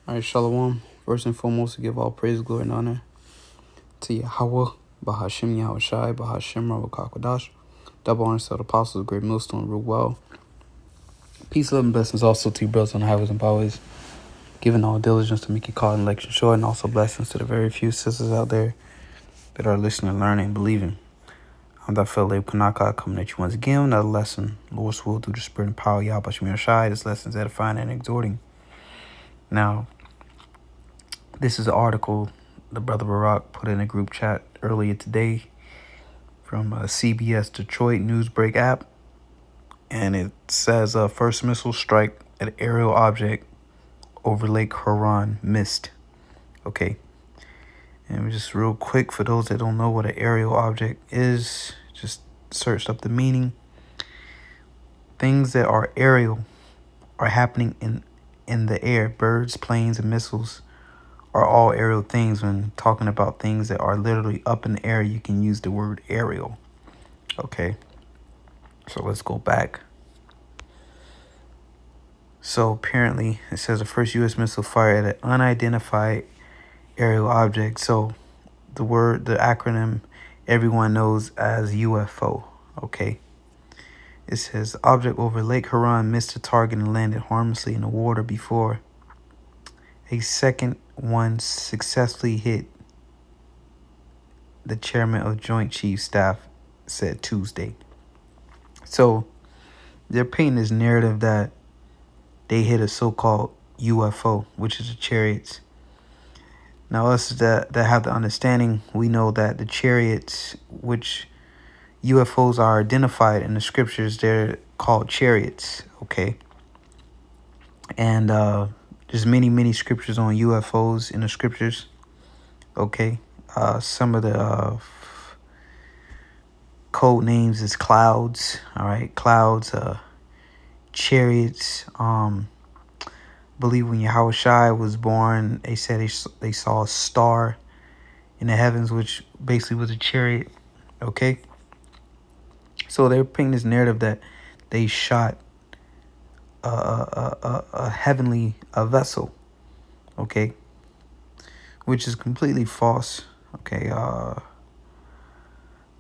All right, Shalom. First and foremost, to give all praise, glory, and honor to Yahweh, Bahashim Yahushai, Bahashim Rabbakakwadash. Double honor to the apostles, great millstone, rule well. Peace, love, and blessings also to you, brothers on the highways and byways, giving all diligence to make your call and election sure, and also blessings to the very few sisters out there that are listening, learning, and believing. I'm that fellow Kanaka coming at you once again, another lesson. Lord's will through the spirit and power, Yahweh Shai. This lesson is edifying and exhorting. Now, this is an article the brother Barak put in a group chat earlier today from CBS Detroit Newsbreak app. And it says first missile strike at aerial object over Lake Huron missed. Okay. And just real quick, for those that don't know what an aerial object is, just searched up the meaning. Things that are aerial are happening in the air. Birds, planes, and missiles are all aerial things. When talking about things that are literally up in the air, you can use the word aerial. Okay. So let's go back. So apparently it says the first U.S. missile fired at an unidentified aerial object. So the acronym everyone knows as UFO. Okay. It says object over Lake Huron missed a target and landed harmlessly in the water before a second one successfully hit, the chairman of Joint Chiefs Staff said Tuesday. So they're painting this narrative that they hit a so-called UFO, which is the chariots. Now, us that have the understanding, we know that the chariots, which UFOs are identified in the scriptures, they're called chariots, okay? And there's many scriptures on UFOs in the scriptures, okay? Some of the code names is clouds, all right? Clouds, chariots. Believe when Yahushua was born, they said they saw a star in the heavens, which basically was a chariot. Okay, so they were painting this narrative that they shot a heavenly vessel. Okay, which is completely false. Okay,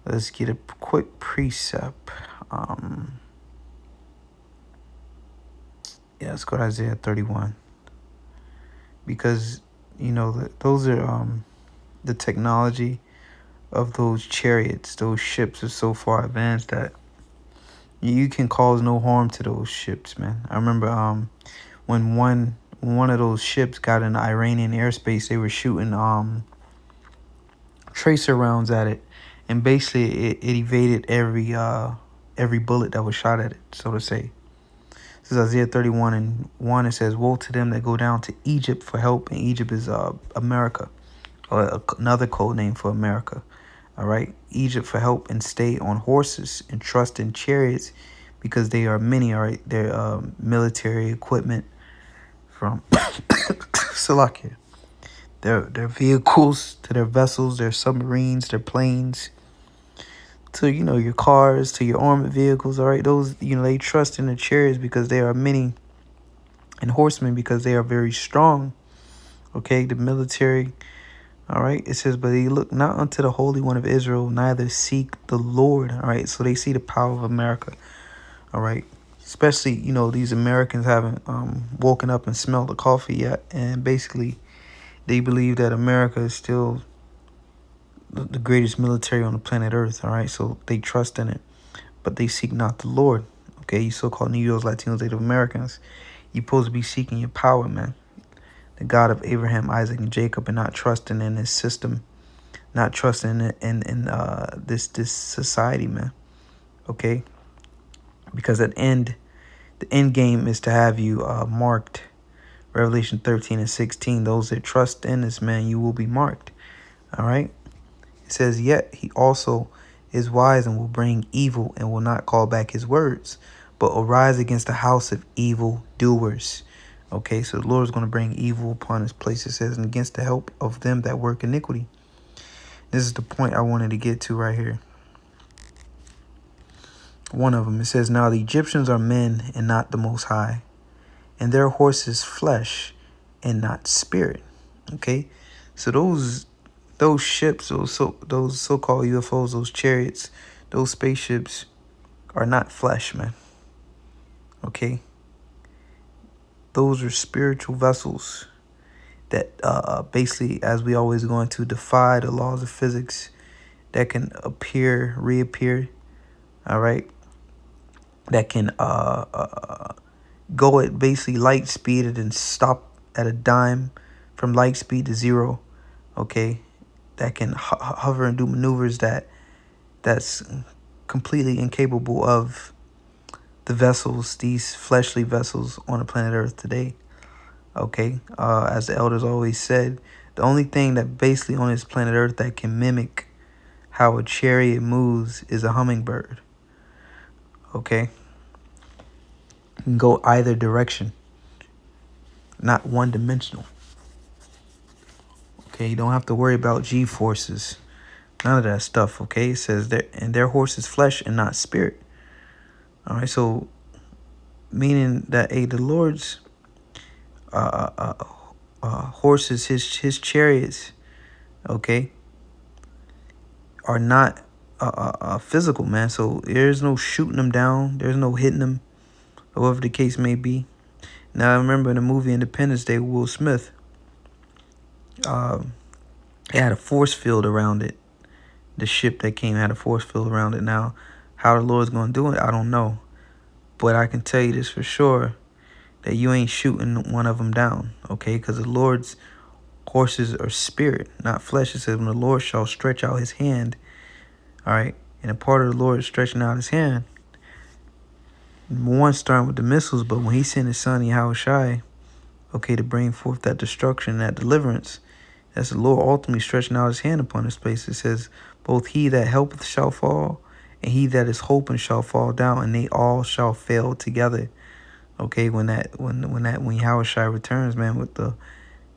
let's get a quick precept. Yeah, let's go to Isaiah 31. Because, those are the technology of those chariots, those ships are so far advanced that you can cause no harm to those ships, man. I remember when one of those ships got in the Iranian airspace, they were shooting tracer rounds at it, and basically it evaded every bullet that was shot at it, so to say. This is Isaiah 31 and 1. It says, woe to them that go down to Egypt for help. And Egypt is America, or another code name for America. All right. Egypt for help and stay on horses and trust in chariots because they are many. All right. They're military equipment from Salakia. Their vehicles, to their vessels, their submarines, their planes, to your cars, to your armored vehicles. All right, those they trust in the chariots because they are many, and horsemen because they are very strong. Okay, the military. All right, it says, but they look not unto the Holy One of Israel, neither seek the Lord. All right, so they see the power of America. All right, especially these Americans haven't woken up and smelled the coffee yet, and basically they believe that America is still the greatest military on the planet Earth. All right, so they trust in it, but they seek not the Lord. Okay, you so-called Negroes, Latinos, Native Americans, you're supposed to be seeking your power, man. The God of Abraham, Isaac, and Jacob, and not trusting in this system, not trusting in this society, man. Okay, because the end game is to have you marked. Revelation 13 and 16. Those that trust in this, man, you will be marked. All right. It says, yet he also is wise and will bring evil and will not call back his words, but arise against the house of evil doers. Okay, so the Lord is going to bring evil upon his place. It says, and against the help of them that work iniquity. This is the point I wanted to get to right here. One of them, it says, now the Egyptians are men and not the Most High, and their horses flesh, and not spirit. Okay, so those ships, those so-called UFOs, those chariots, those spaceships are not flesh, man. Okay, those are spiritual vessels that basically, as we always going to defy the laws of physics, that can reappear, all right, that can go at basically light speed and then stop at a dime from light speed to zero, okay, that can hover and do maneuvers that's completely incapable of the vessels, these fleshly vessels on the planet Earth today. Okay, as the elders always said, the only thing that basically on this planet Earth that can mimic how a chariot moves is a hummingbird. Okay, it can go either direction, not one dimensional. Okay, you don't have to worry about G forces, none of that stuff. Okay, it says their horse is flesh and not spirit. All right, so meaning that the Lord's horses, his chariots, okay, are not physical, man. So there's no shooting them down. There's no hitting them, however the case may be. Now, I remember in the movie Independence Day, Will Smith, it had a force field around it. The ship that came had a force field around it. Now, how the Lord's going to do it, I don't know. But I can tell you this for sure, that you ain't shooting one of them down, okay? Because the Lord's horses are spirit, not flesh. It says when the Lord shall stretch out his hand, all right? And a part of the Lord is stretching out his hand. One starting with the missiles, but when he sent his son Yahushai, okay, to bring forth that destruction, that deliverance, that's the Lord ultimately stretching out his hand upon this place. It says, both he that helpeth shall fall, and he that is hoping shall fall down, and they all shall fail together. Okay, when Yahushai returns, man, with the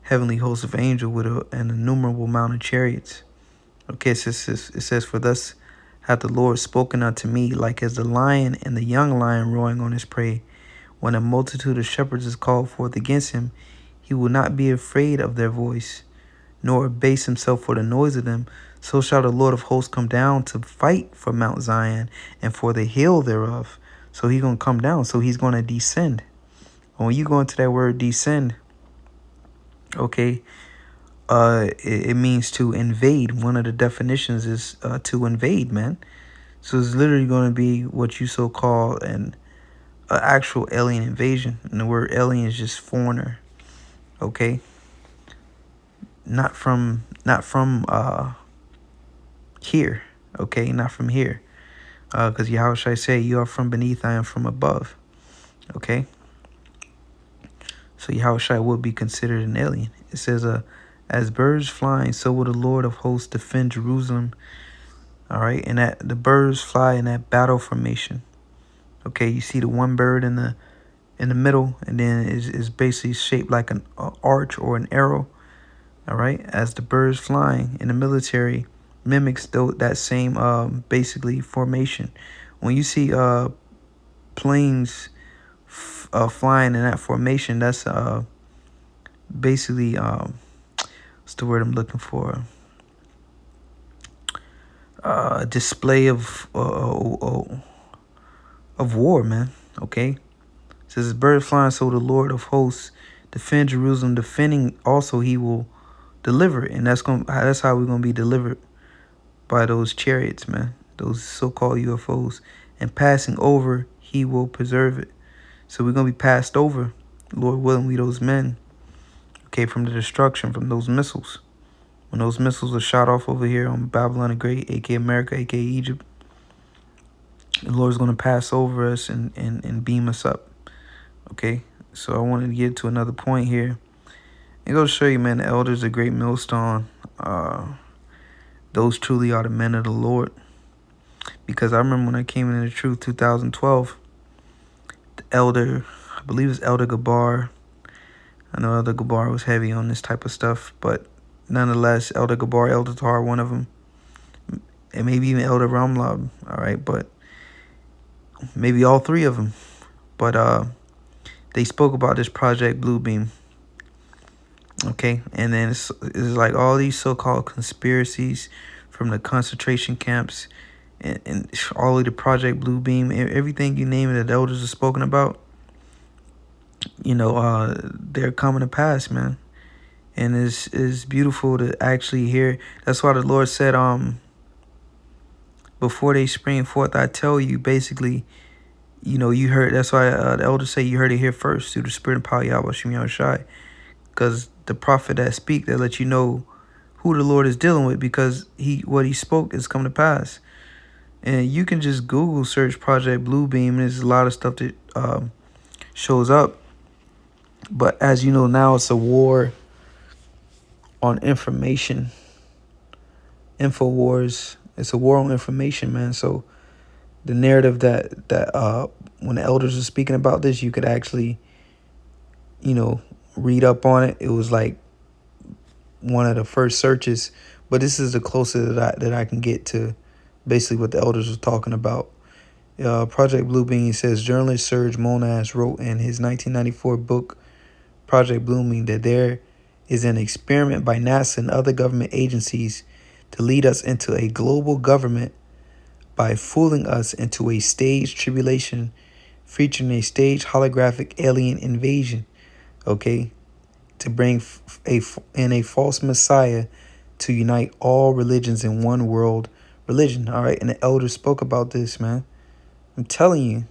heavenly host of angels with an innumerable amount of chariots. Okay, it says, for thus hath the Lord spoken unto me, like as the lion and the young lion roaring on his prey. When a multitude of shepherds is called forth against him, he will not be afraid of their voice, nor abase himself for the noise of them. So shall the Lord of hosts come down to fight for Mount Zion and for the hill thereof. So he's going to come down. So he's going to descend. When you go into that word descend, okay, it means to invade. One of the definitions is to invade, man. So it's literally going to be what you so call an actual alien invasion. And the word alien is just foreigner, okay? Not from here, okay? Not from here. Because Yahushua say, you are from beneath, I am from above, okay? So Yahushua would be considered an alien. It says, as birds flying, so will the Lord of hosts defend Jerusalem. All right, and that the birds fly in that battle formation. Okay, you see the one bird in the middle, and then is basically shaped like an arch or an arrow. All right, as the birds flying in the military mimics that same basically formation. When you see planes flying in that formation, that's basically what's the word I'm looking for? Display of war, man. Okay, it says bird flying, so the Lord of hosts defend Jerusalem. Defending also, he will deliver it, and that's how we're gonna be delivered by those chariots, man. Those so-called UFOs, and passing over, he will preserve it. So we're gonna be passed over, Lord willing, we those men. Okay, from the destruction from those missiles. When those missiles are shot off over here on Babylon the Great, aka America, aka Egypt, the Lord's going to pass over us and beam us up. Okay, so I wanted to get to another point here. And go show you, man, the elders, a great millstone. Those truly are the men of the Lord. Because I remember when I came into the truth, 2012, the elder, I believe it's Elder Gabar. I know Elder Gabar was heavy on this type of stuff, but nonetheless, Elder Gabar, Elder Tar, one of them, and maybe even Elder Ramlab, all right, but maybe all three of them. But they spoke about this Project Bluebeam, Okay, and then it's like all these so-called conspiracies from the concentration camps and all of the Project Blue Beam, everything you name it that the elders have spoken about, they're coming to pass, man. And it's beautiful to actually hear. That's why the Lord said, before they spring forth, I tell you, basically, you heard. That's why the elders say you heard it here first through the Spirit and power of Yahweh Shem Yahushai. Because the prophet that speak, that let you know who the Lord is dealing with, because what he spoke is coming to pass. And you can just Google search Project Blue Beam, and there's a lot of stuff that shows up. But as you know, now it's a war on information. InfoWars. It's a war on information, man. So the narrative that when the elders were speaking about this, you could actually, read up on it. It was like one of the first searches, but this is the closest that I can get to basically what the elders were talking about. Project Blue Beam says journalist Serge Monash wrote in his 1994 book Project Blue Beam that there is an experiment by NASA and other government agencies to lead us into a global government by fooling us into a staged tribulation featuring a staged holographic alien invasion, okay, to bring a false messiah to unite all religions in one world religion. All right, and the elders spoke about this, man. I'm telling you,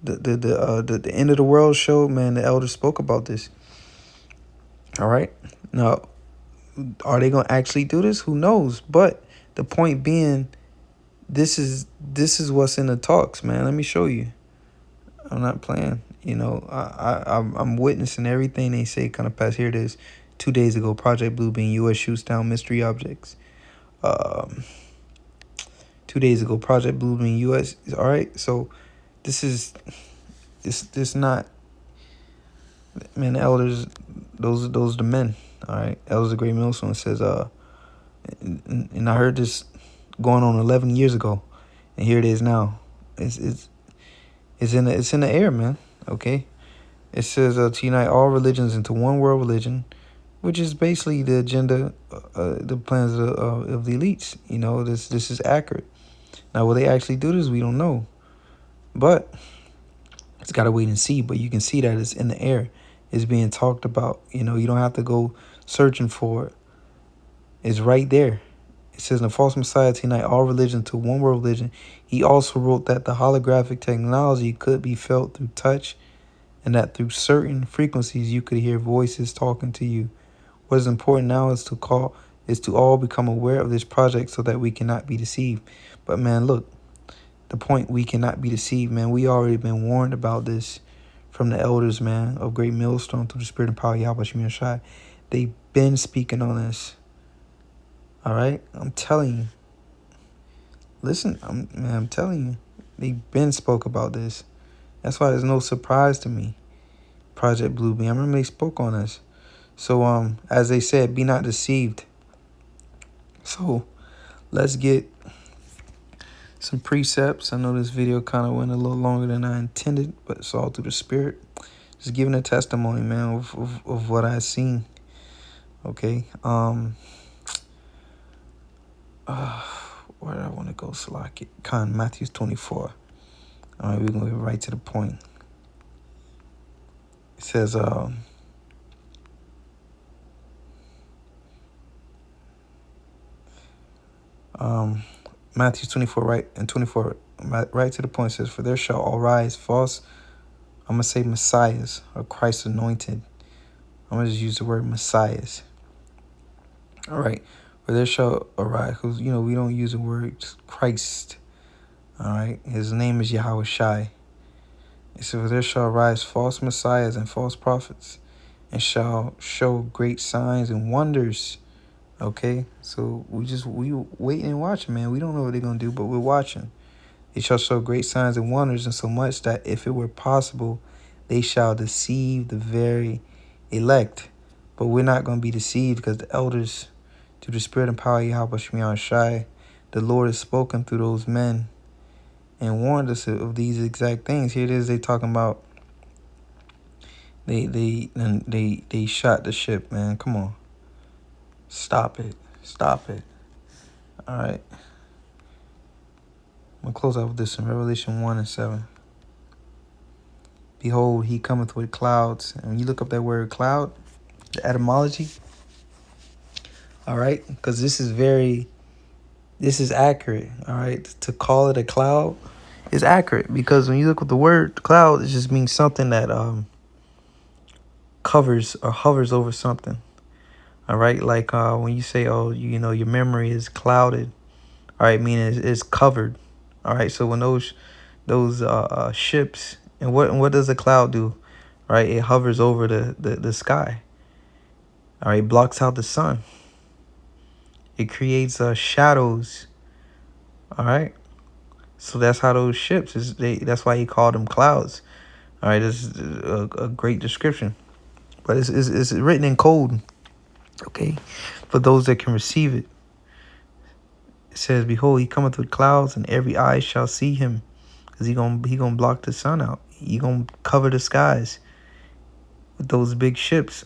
the end of the world show, man. The elders spoke about this. All right, now are they gonna actually do this? Who knows? But the point being, this is what's in the talks, man. Let me show you. I'm not playing. I'm witnessing everything they say kind of past. Here it is. 2 days ago, Project Blue Beam, U.S. shoots down mystery objects. 2 days ago, Project Blue Beam, U.S. All right, so this is not, man. The elders, those the men. All right, Elders of Great Millstone says, and I heard this going on 11 years ago, and here it is now. It's in the air, man. Okay, it says to unite all religions into one world religion, which is basically the agenda, the plans of the elites. This is accurate. Now, will they actually do this? We don't know, but it's got to wait and see. But you can see that it's in the air. It's being talked about. You don't have to go searching for it. It's right there. It says, in the false Messiah to unite all religion to one world religion. He also wrote that the holographic technology could be felt through touch, and that through certain frequencies you could hear voices talking to you. What is important now is to all become aware of this project so that we cannot be deceived. But man, look, the point, we cannot be deceived, man. We already been warned about this from the elders, man, of Great Millstone through the Spirit and power of Yahweh Shem Yahushai. They've been speaking on this. All right, I'm telling you. Listen, I'm telling you, they've been spoke about this. That's why there's no surprise to me. Project Blue Beam, I remember they spoke on this. So, as they said, be not deceived. So, let's get some precepts. I know this video kind of went a little longer than I intended, but it's all through the Spirit. Just giving a testimony, man, of what I've seen. Okay. Where do I want to go, Salaki? Matthew 24. All right, we're going to get right to the point. It says, Matthew 24, right, and 24, right to the point, says, for there shall arise false, I'm going to say messiahs, or Christ anointed. I'm going to just use the word messiahs. All right, for there shall arise, because, we don't use the word Christ. All right, his name is Yahweh Shai. It says, for there shall arise false messiahs and false prophets, and shall show great signs and wonders. Okay, so we waiting and watching, man. We don't know what they're gonna do, but we're watching. They shall show great signs and wonders, and so much that if it were possible, they shall deceive the very elect. But we're not gonna be deceived, because the elders, through the Spirit and power of Yahweh Shem Yahushai, the Lord has spoken through those men and warned us of these exact things. Here it is, they talking about They shot the ship, man. Come on. Stop it. Stop it. All right. I'm going to close out with this in Revelation 1 and 7. Behold, he cometh with clouds. And when you look up that word cloud, the etymology, all right, because this is accurate, all right? To call it a cloud is accurate because when you look at the word cloud, it just means something that covers or hovers over something, all right? Like when you say, oh, you know, your memory is clouded, all right, meaning it's covered, all right? So when those ships, and what does a cloud do, right? It hovers over the sky, all right? Blocks out the sun. It creates shadows, all right? So that's how those ships is. That's why he called them clouds. All right, this is a great description, but it's written in code. Okay, for those that can receive it. It says, "Behold, he cometh with clouds, and every eye shall see him, because he gonna block the sun out. He gonna cover the skies with those big ships."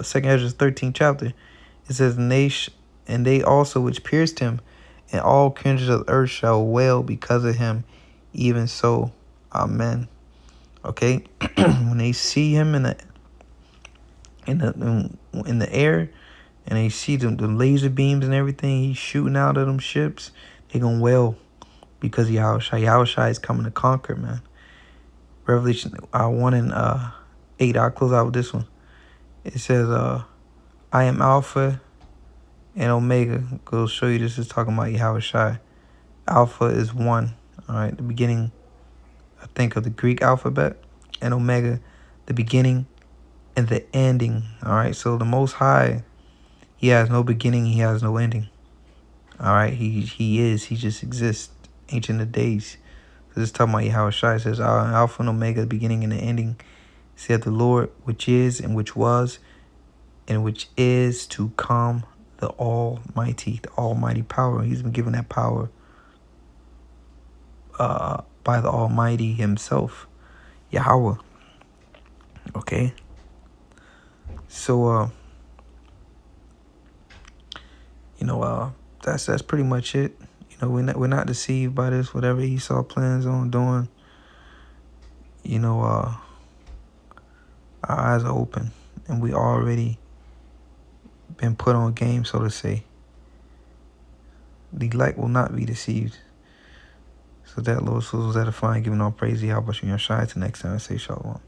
Second Ezra 13th chapter. It says, and they also which pierced him, and all kindreds of the earth shall wail because of him. Even so, Amen. Okay, when they see him in the air, and they see the laser beams and everything he's shooting out of them ships, they gonna wail because Yahushua. Yahushua is coming to conquer, man. Revelation 1 and 8. I'll close out with this one. It says, I am Alpha and Omega. Go show you this is talking about Yahushua. Alpha is 1. All right, the beginning, I think, of the Greek alphabet, and Omega, the beginning and the ending. All right, so the Most High, he has no beginning, he has no ending. All right, he just exists, ancient of days. So this is talking about Yahushua. It says, Alpha and Omega, the beginning and the ending, saith the Lord, which is and which was and which is to come, the Almighty, the Almighty power. He's been given that power by the Almighty himself, Yahweh. Okay, so that's pretty much it. You know, we're not deceived by this. Whatever Esau plans on doing, our eyes are open, and we already been put on game, so to say. The elect will not be deceived. So that, Lord, souls edifying, giving all praise to Yahweh Shem Yahshai. Till next time, I say shalom.